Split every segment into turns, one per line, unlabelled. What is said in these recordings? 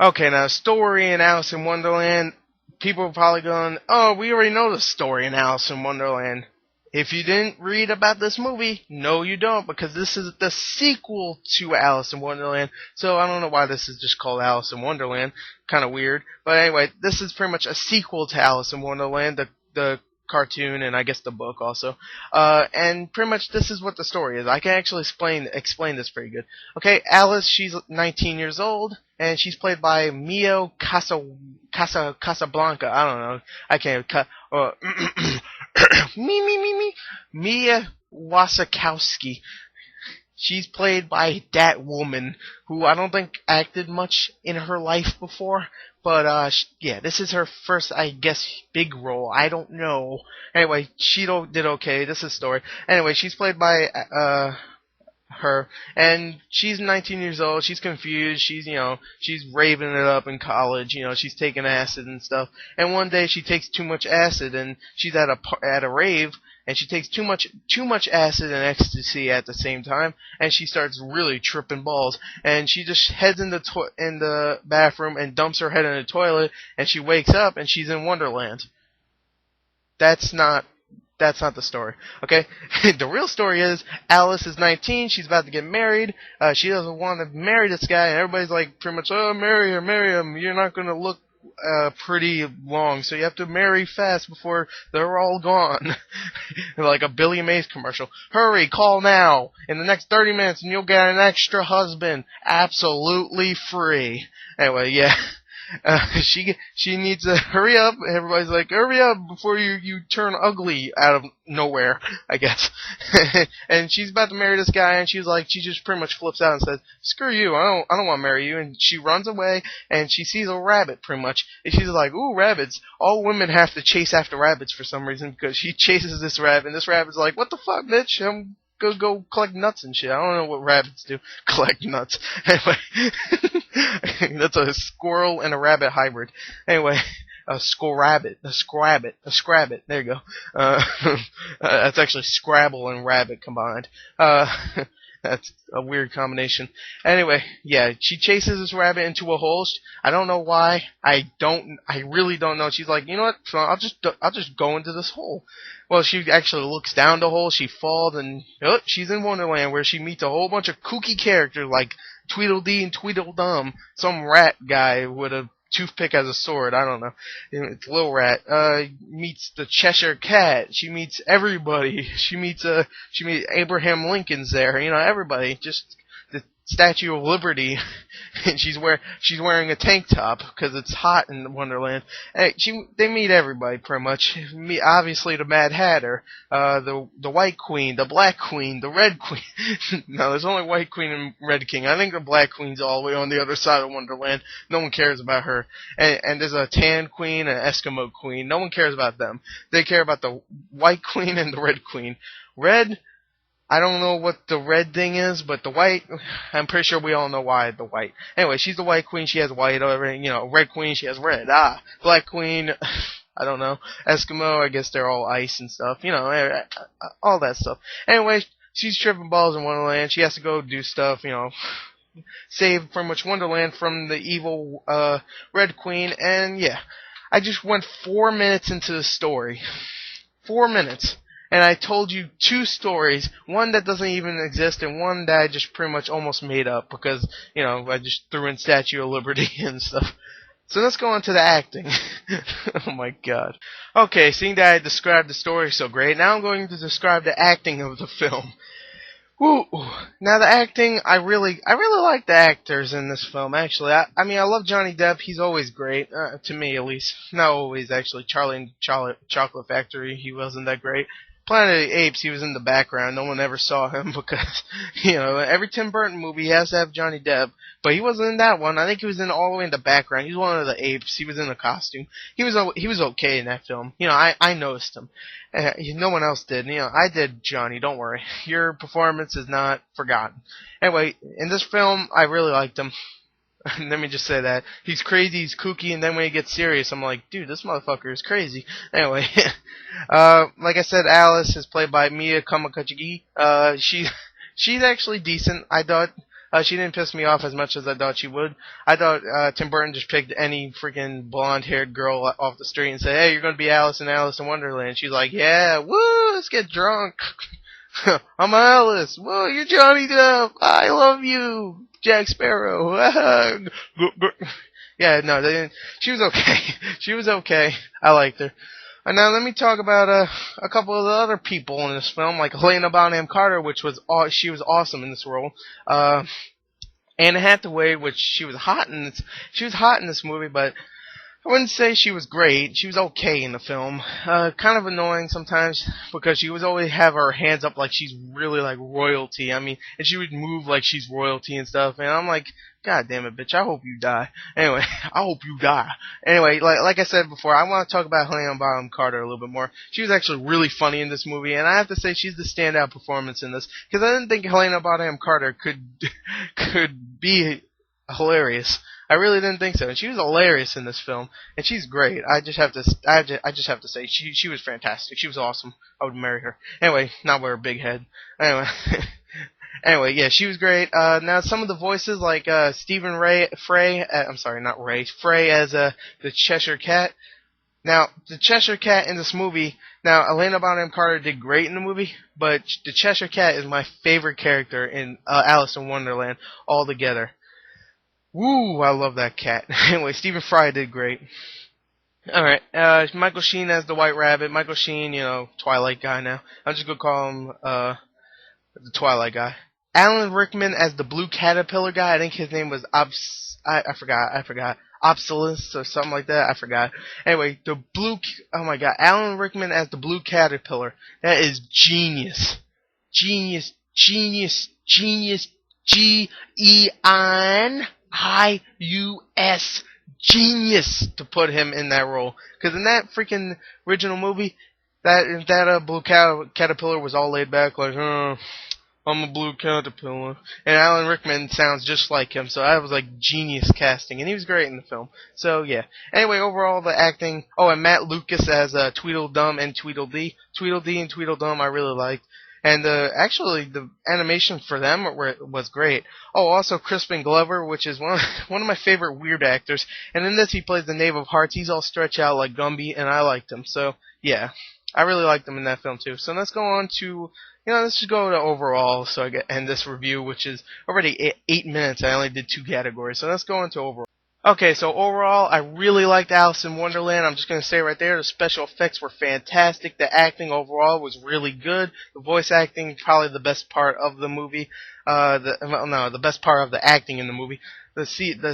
Okay, now story in Alice in Wonderland. People are probably going, "Oh, we already know the story in Alice in Wonderland." If you didn't read about this movie, no, you don't, because this is the sequel to Alice in Wonderland. So I don't know why this is just called Alice in Wonderland. Kind of weird, but anyway, this is pretty much a sequel to Alice in Wonderland, the cartoon and I guess the book also. And pretty much this is what the story is. I can actually explain this pretty good. Okay, Alice, she's 19 years old, and she's played by Casablanca. I don't know. I can't cut. Me. Mia Wasikowski. She's played by that woman who I don't think acted much in her life before. But, yeah, this is her first, I guess, big role. I don't know. Anyway, she did okay. This is the story. Anyway, she's played by, her, and she's 19 years old. She's confused. She's raving it up in college. She's taking acid and stuff. And one day she takes too much acid, and she's at a rave, and she takes too much acid and ecstasy at the same time, and she starts really tripping balls. And she just heads in the bathroom and dumps her head in the toilet, and she wakes up and she's in Wonderland. That's not the story, okay? The real story is Alice is 19. She's about to get married. She doesn't want to marry this guy, and everybody's like pretty much, "Oh, marry him. You're not going to look pretty long, so you have to marry fast before they're all gone." Like a Billy Mays commercial. "Hurry, call now. In the next 30 minutes, and you'll get an extra husband. Absolutely free." Anyway, yeah. She needs to hurry up. Everybody's like, "Hurry up before you turn ugly out of nowhere," I guess. And she's about to marry this guy, and she just pretty much flips out and says, "Screw you! I don't want to marry you." And she runs away, and she sees a rabbit, pretty much. And she's like, "Ooh, rabbits! All women have to chase after rabbits for some reason," because she chases this rabbit, and this rabbit's like, "What the fuck, bitch? I'm go collect nuts and shit. I don't know what rabbits do. Collect nuts." Anyway, that's a squirrel and a rabbit hybrid. Anyway, a scrabbit. There you go. That's actually Scrabble and rabbit combined. That's a weird combination. Anyway, yeah, she chases this rabbit into a hole. I don't know why. I really don't know. She's like, "You know what? So I'll just go into this hole." Well, she actually looks down the hole. She falls, and she's in Wonderland, where she meets a whole bunch of kooky characters like Tweedledee and Tweedledum, some rat guy with a toothpick as a sword. I don't know. It's Little Rat. Meets the Cheshire Cat. She meets everybody. She meets Abraham Lincoln's there. Everybody. Just the Statue of Liberty. And she's wearing a tank top because it's hot in Wonderland. They meet everybody pretty much. Obviously the Mad Hatter, the White Queen, the Black Queen, the Red Queen. No, there's only White Queen and Red King. I think the Black Queen's all the way on the other side of Wonderland. No one cares about her. And there's a Tan Queen and an Eskimo Queen. No one cares about them. They care about the White Queen and the Red Queen. Red, I don't know what the red thing is, but the white, I'm pretty sure we all know why the white. Anyway, she's the White Queen, she has white over, Red Queen, she has red. Black Queen, I don't know. Eskimo, I guess they're all ice and stuff, all that stuff. Anyway, she's tripping balls in Wonderland. She has to go do stuff, save pretty much Wonderland from the evil, Red Queen, and yeah. I just went 4 minutes into the story. 4 minutes. And I told you 2 stories, one that doesn't even exist and one that I just pretty much almost made up because, I just threw in Statue of Liberty and stuff. So let's go on to the acting. Oh my god. Okay, seeing that I described the story so great, now I'm going to describe the acting of the film. Woo. Now the acting, I really like the actors in this film, actually. I mean, I love Johnny Depp. He's always great, to me at least. Not always, actually. Charlie and Chocolate Factory, he wasn't that great. Planet of the Apes, he was in the background. No one ever saw him because, every Tim Burton movie has to have Johnny Depp. But he wasn't in that one. I think he was all the way in the background. He was one of the apes. He was in a costume. He was okay in that film. I noticed him. No one else did. I did, Johnny. Don't worry. Your performance is not forgotten. Anyway, in this film, I really liked him. Let me just say that. He's crazy, he's kooky, and then when he gets serious, I'm like, dude, this motherfucker is crazy. Anyway, like I said, Alice is played by Mia Kamakachigi. She's actually decent, I thought. She didn't piss me off as much as I thought she would. I thought Tim Burton just picked any freaking blonde-haired girl off the street and said, "Hey, you're going to be Alice in Wonderland." She's like, "Yeah, woo, let's get drunk." I'm Alice. Whoa, you're Johnny Depp. I love you, Jack Sparrow. Yeah, no, they didn't. She was okay. She was okay. I liked her. And now let me talk about a couple of the other people in this film, like Helena Bonham Carter, she was awesome in this role. Anne Hathaway, which she was hot in this movie, but I wouldn't say she was great. She was okay in the film. Kind of annoying sometimes because she was always have her hands up like she's really like royalty. I mean, and she would move like she's royalty and stuff. And I'm like, God damn it, bitch! I hope you die. Anyway, I hope you die. Anyway, like I said before, I want to talk about Helena Bonham Carter a little bit more. She was actually really funny in this movie, and I have to say she's the standout performance in this because I didn't think Helena Bonham Carter could be hilarious. I really didn't think so, and she was hilarious in this film, and she's great. I just have to say she was fantastic. She was awesome. I would marry her. Anyway, not with her big head. Anyway, anyway, yeah, she was great. Now some of the voices like Stephen Frey as the Cheshire Cat. Now the Cheshire Cat in this movie. Now Helena Bonham Carter did great in the movie, but the Cheshire Cat is my favorite character in Alice in Wonderland altogether. Woo, I love that cat. Anyway, Stephen Fry did great. Alright, Michael Sheen as the White Rabbit. Michael Sheen, Twilight guy now. I'm just gonna call him, the Twilight guy. Alan Rickman as the Blue Caterpillar guy. I think his name was I forgot. Obsolus or something like that. I forgot. Anyway, oh my god. Alan Rickman as the Blue Caterpillar. That is genius. Genius. G-E-N-I-U-S. Genius to put him in that role. Because in that freaking original movie, that Blue Caterpillar was all laid back like, I'm a blue caterpillar. And Alan Rickman sounds just like him, so that was like genius casting. And he was great in the film. So, yeah. Anyway, overall, the acting... Oh, and Matt Lucas as Tweedledum and Tweedledee. Tweedledee and Tweedledum I really liked. And actually, the animation for them was great. Oh, also Crispin Glover, which is one of my favorite weird actors. And in this, he plays the Knave of Hearts. He's all stretched out like Gumby, and I liked him. So, yeah. I really liked him in that film, too. So let's go on to... let's just go to overall so I can end this review, which is already 8 minutes. I only did 2 categories. So let's go into overall. Okay, so overall, I really liked Alice in Wonderland. I'm just going to say right there, the special effects were fantastic. The acting overall was really good. The voice acting, probably the best part of the movie. The best part of the acting in the movie. The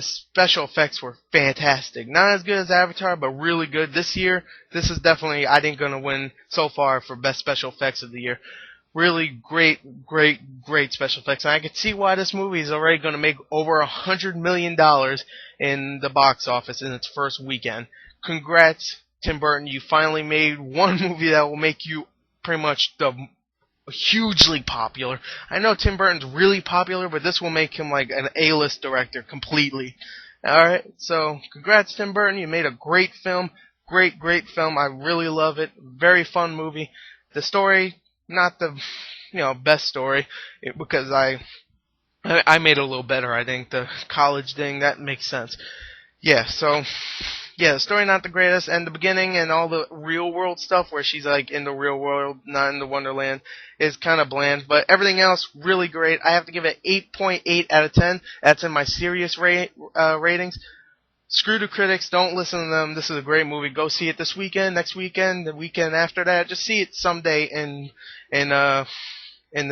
special effects were fantastic. Not as good as Avatar, but really good. This year, this is definitely, I think, going to win so far for best special effects of the year. Really great special effects. And I can see why this movie is already going to make over $100 million in the box office in its first weekend. Congrats, Tim Burton. You finally made one movie that will make you pretty much hugely popular. I know Tim Burton's really popular, but this will make him like an A-list director completely. Alright, so congrats, Tim Burton. You made a great film. Great film. I really love it. Very fun movie. The story... not the best story because I made it a little better. I think the college thing, that makes sense. Yeah, so yeah, the story not the greatest, and the beginning and all the real world stuff where she's like in the real world, not in the Wonderland, is kind of bland. But everything else really great. I have to give it 8.8 out of 10. That's in my serious ratings. Screw the critics. Don't listen to them. This is a great movie. Go see it this weekend, next weekend, the weekend after that. Just see it someday in the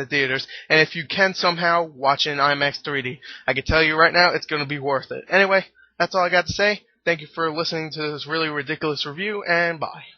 theaters. And if you can somehow, watch it in IMAX 3D. I can tell you right now, it's going to be worth it. Anyway, that's all I got to say. Thank you for listening to this really ridiculous review, and bye.